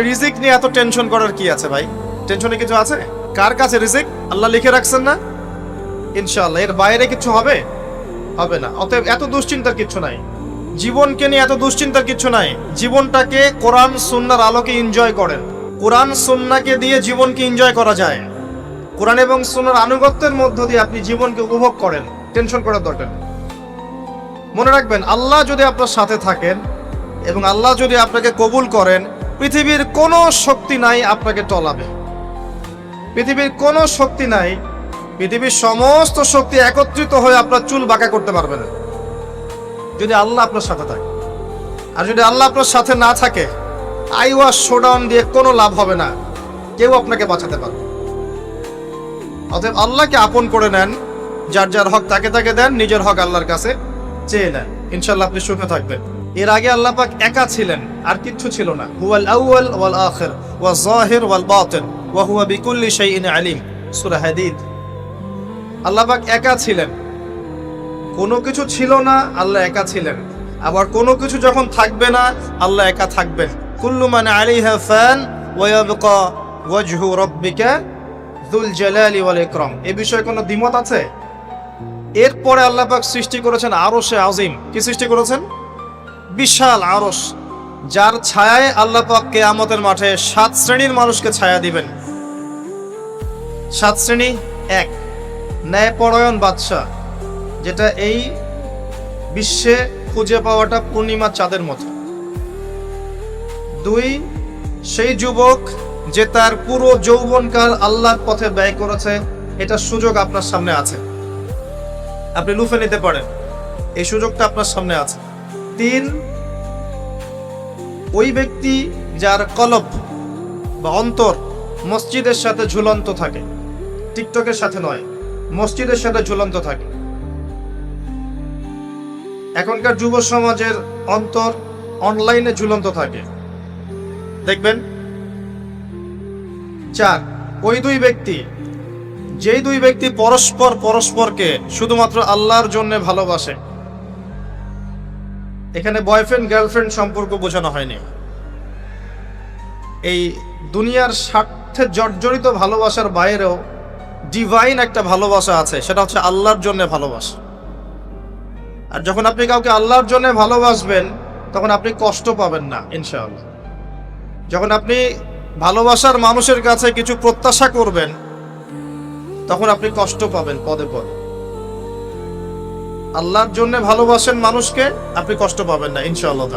রিজিক নিয়ে এত টেনশন করার কি আছে ভাই? টেনশনে কিছু আছে? কার কাছে রিজিক? আল্লাহ লিখে রাখছেন না? ইনশাআল্লাহ এর বাইরে কিছু হবে? হবে না। অতএব এত দুশ্চিন্তার কিছু নাই। জীবনকে নিয়ে এত দুশ্চিন্তার কিছু নাই। জীবনটাকে কোরআন সুন্নাহর আলোকে এনজয় করেন। কোরআন সুন্নাহকে দিয়ে জীবনকে এনজয় করা যায়। কোরআন এবং সুন্নাহর আনুগত্যের মধ্য দিয়ে আপনি জীবনকে উপভোগ করেন। টেনশন করার দরকার নেই। মনে রাখবেন, আল্লাহ যদি আপনার সাথে থাকেন এবং আল্লাহ যদি আপনাকে কবুল করেন, পৃথিবীর কোনো শক্তি নাই আপনাকে টলাবে। পৃথিবীর কোনো শক্তি নাই, পৃথিবীর সমস্ত শক্তি একত্রিত হয়ে আপনার চুল বাঁকা করতে পারবে না, যদি আল্লাহ আপনার সাথে থাকে। আর যদি আল্লাহ আপনার সাথে না থাকে, আইওয়াশ শোডাউন দিয়ে কোনো লাভ হবে না, কেউ আপনাকে বাঁচাতে পারবে। অতএব আল্লাহকে আপন করে নেন, যার যার হক তাকে তাকে দেন, নিজের হক আল্লাহর কাছে চেয়ে নেন, ইনশাআল্লাহ আপনি সুখে থাকবেন। এর আগে আল্লাহ পাক একা ছিলেন, আর কিচ্ছু ছিল না। হুয়াল আউয়াল ওয়াল আখির ওয়াজ যাহির ওয়াল বাতিন ওয়া হুয়া বিকুল্লি শাইইন আলিম, সূরা হাদীদ। আল্লাহ পাক একা ছিলেন, কোনো কিছু ছিল না, আল্লাহ একা ছিলেন। আবার কোনো কিছু যখন থাকবে না, আল্লাহ একা থাকবেন। কুল্লু মান আলাইহা ফান ওয়া ইয়াবকা ওয়াজহু রাব্বিকা যুল জালালি ওয়াল ইকরাম। এই বিষয়ে কোনো দ্বিমত আছে? এরপরে আল্লাহ পাক সৃষ্টি করেছেন আরশে আজিম। কি সৃষ্টি করেছেন? বিশাল আরশ, যার ছায়ায় আল্লাহ পাক কিয়ামতের মাঠে 7 শ্রেণীর মানুষকে ছায়া দিবেন। 7 শ্রেণী: 1, ন্যায়পরায়ণ বাদশা, যেটা এই বিশ্বে খুঁজে পাওয়াটা পূর্ণিমা চাঁদের মতো। 2, সেই যুবক যে তার পুরো যৌবনকাল আল্লাহর পথে ব্যয় করেছে, এটা সুযোগ আপনার সামনে আছে, আপনি লুফে নিতে পারেন, এই সুযোগটা আপনার সামনে আছে। 3, ওই ব্যক্তি যার কলব বা অন্তর মসজিদের সাথে ঝুলন্ত থাকে, টিকটকের সাথে নয়, মসজিদের সাথে ঝুলন্ত থাকে। এখনকার যুব সমাজের অন্তর অনলাইনে ঝুলন্ত থাকে, দেখবেন। 4, ওই দুই ব্যক্তি, যেই দুই ব্যক্তি পরস্পরকে শুধুমাত্র আল্লাহর জন্য ভালোবাসে। এখানে বয়ফ্রেন্ড গার্লফ্রেন্ড সম্পর্ক বোঝানো হয়নি। এই দুনিয়ার স্বার্থে জর্জরিত ভালোবাসার বাইরেও ডিভাইন একটা ভালোবাসা আছে, সেটা হচ্ছে আল্লাহর জন্য ভালোবাসা। আর যখন আপনি কাউকে আল্লাহর জন্য ভালোবাসবেন, তখন আপনি কষ্ট পাবেন না ইনশাআল্লাহ। যখন আপনি ভালোবাসার মানুষের কাছে কিছু প্রত্যাশা করবেন, তখন আপনি কষ্ট পাবেন পদে পদে। আল্লাহর জন্য ভালোবাসেন মানুষকে, আপনি কষ্ট পাবেন না ইনশাআল্লাহ।